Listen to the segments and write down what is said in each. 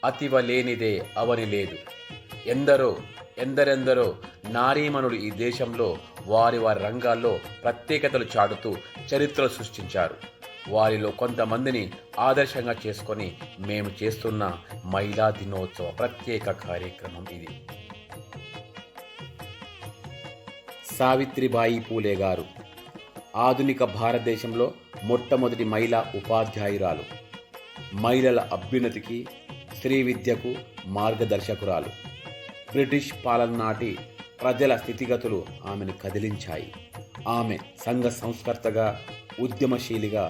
అతివ లేనిదే అవని లేదు. ఎందరో ఎందరెందరో నారీమణులు ఈ దేశంలో వారి వారి రంగాల్లో ప్రత్యేకతలు చాటుతూ చరిత్రలు సృష్టించారు. వారిలో కొంతమందిని ఆదర్శంగా చేసుకొని మేము చేస్తున్న మహిళా దినోత్సవ ప్రత్యేక కార్యక్రమం ఇది. సావిత్రిబాయి పూలే గారు ఆధునిక భారతదేశంలో మొట్టమొదటి మహిళా ఉపాధ్యాయురాలు, మహిళల అభ్యున్నతికి, స్త్రీ విద్యకు మార్గదర్శకురాలు. బ్రిటిష్ పాలన నాటి ప్రజల స్థితిగతులు ఆమెను కదిలించాయి. ఆమె సంఘ సంస్కర్తగా, ఉద్యమశీలిగా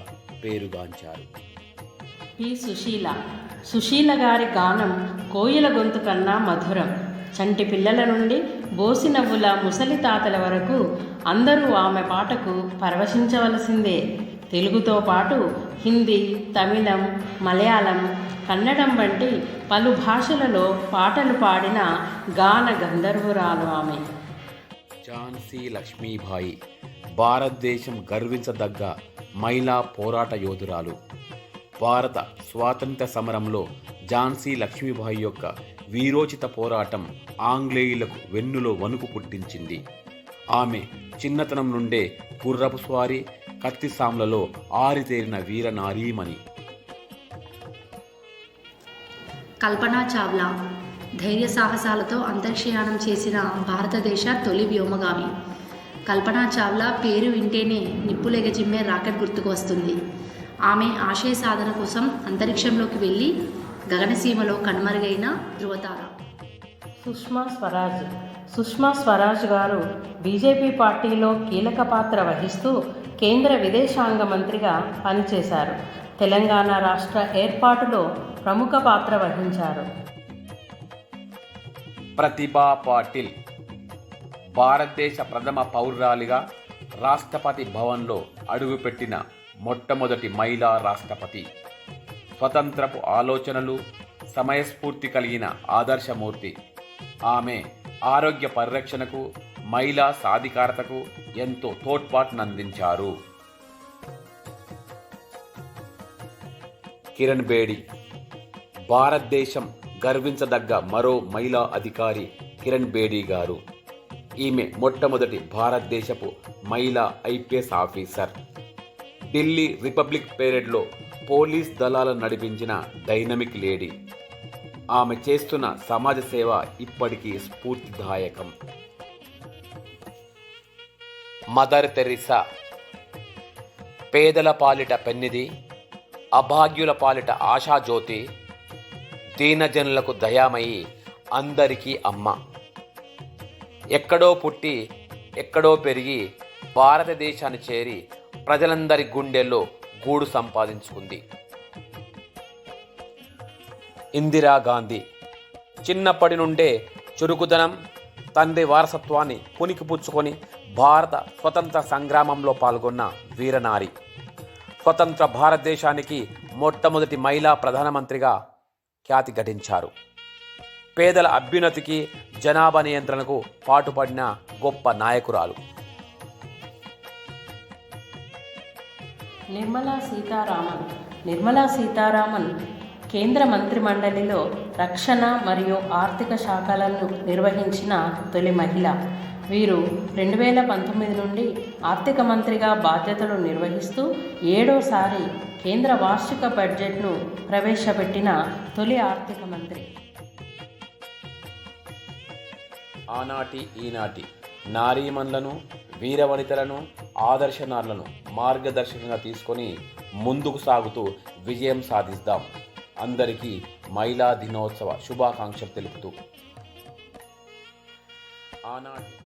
పేరుగాంచారు. ఈ సుశీల గారి గానం కోయిల గొంతు కన్నా మధురం. చంటి పిల్లల నుండి బోసి నవ్వుల ముసలి తాతల వరకు అందరూ ఆమె పాటకు పరవశించవలసిందే. తెలుగుతో పాటు హిందీ, తమిళం, మలయాళం, కన్నడం వంటి పలు భాషలలో పాటలు పాడిన గాన గంధర్వురాలు ఆమె. ఝాన్సీ లక్ష్మీబాయి భారతదేశం గర్వించదగ్గ మహిళా పోరాట యోధురాలు. భారత స్వాతంత్ర్య సమరంలో ఝాన్సీ లక్ష్మీబాయి యొక్క వీరోచిత పోరాటం ఆంగ్లేయులకు వెన్నులో వణుకు పుట్టించింది. ఆమె చిన్నతనం నుండే గుర్రపు స్వారీ, కత్తిసాములలో ఆరితేరిన వీరనారీమణి. కల్పనా చావ్లా ధైర్య సాహసాలతో అంతరిక్షయానం చేసిన భారతదేశ తొలి వ్యోమగామి. కల్పనా చావ్లా పేరు వింటేనే నిప్పులెగజిమ్మే రాకెట్ గుర్తుకు వస్తుంది. ఆమె ఆశయ సాధన కోసం అంతరిక్షంలోకి వెళ్ళి గగనసీమలో కనుమరుగైన ధృవతార. సుష్మా స్వరాజ్ గారు బీజేపీ పార్టీలో కీలక పాత్ర వహిస్తూ కేంద్ర విదేశాంగ మంత్రిగా పనిచేశారు. తెలంగాణ రాష్ట్ర ఏర్పాటులో ప్రముఖ పాత్ర వహించారు. ప్రతిభా పాటిల్ భారతదేశ ప్రథమ పౌరురాలిగా రాష్ట్రపతి భవన్లో అడుగుపెట్టిన మొట్టమొదటి మహిళా రాష్ట్రపతి. స్వతంత్రపు ఆలోచనలు, సమయస్ఫూర్తి కలిగిన ఆదర్శమూర్తి. ఆమె ఆరోగ్య పరిరక్షణకు, మహిళా సాధికారతకు ఎంతో తోడ్పాటునందించారు. కిరణ్ బేడి భారతదేశం గర్వించదగ్గ మరో మహిళా అధికారి కిరణ్ బేడి గారు. ఈమె మొట్టమొదటి భారతదేశపు మహిళా ఐపీఎస్ ఆఫీసర్. ఢిల్లీ రిపబ్లిక్ పెరేడ్లో పోలీస్ దళాలను నడిపించిన డైనమిక్ లేడీ. ఆమె చేస్తున్న సమాజ సేవ ఇప్పటికీ స్ఫూర్తిదాయకం. మదర్ తెరిసా పేదల పాలిట పెన్నిది, అభాగ్యుల పాలిట ఆశాజ్యోతి, దీనజనులకు దయామయి, అందరికీ అమ్మ. ఎక్కడో పుట్టి ఎక్కడో పెరిగి భారతదేశాన్ని చేరి ప్రజలందరి గుండెల్లో గూడు సంపాదించుకుంది. ఇందిరాగాంధీ చిన్నప్పటి నుండే చురుకుదనం, తండ్రి వారసత్వాన్ని పుణికిపుచ్చుకొని భారత స్వతంత్ర సంగ్రామంలో పాల్గొన్న వీరనారి. స్వతంత్ర భారతదేశానికి మొట్టమొదటి మహిళా ప్రధానమంత్రిగా ఖ్యాతి గడించారు. పేదల అభ్యున్నతికి, జనాభా నియంత్రణకు పాటుపడిన గొప్ప నాయకురాలు. నిర్మలా సీతారామన్ కేంద్ర మంత్రిమండలిలో రక్షణ మరియు ఆర్థిక శాఖలను నిర్వహించిన తొలి మహిళ. వీరు 2019 నుండి ఆర్థిక మంత్రిగా బాధ్యతలు నిర్వహిస్తూ 7వసారి కేంద్ర వార్షిక బడ్జెట్ను ప్రవేశపెట్టిన తొలి ఆర్థిక మంత్రి. ఆనాటి ఈనాటి నారీమణులను, వీరవనితలను, ఆదర్శనారులను మార్గదర్శకంగా తీసుకొని ముందుకు సాగుతూ విజయం సాధిద్దాం. అందరికీ మహిళా దినోత్సవ శుభాకాంక్షలు తెలుపుతూ ఆనాటి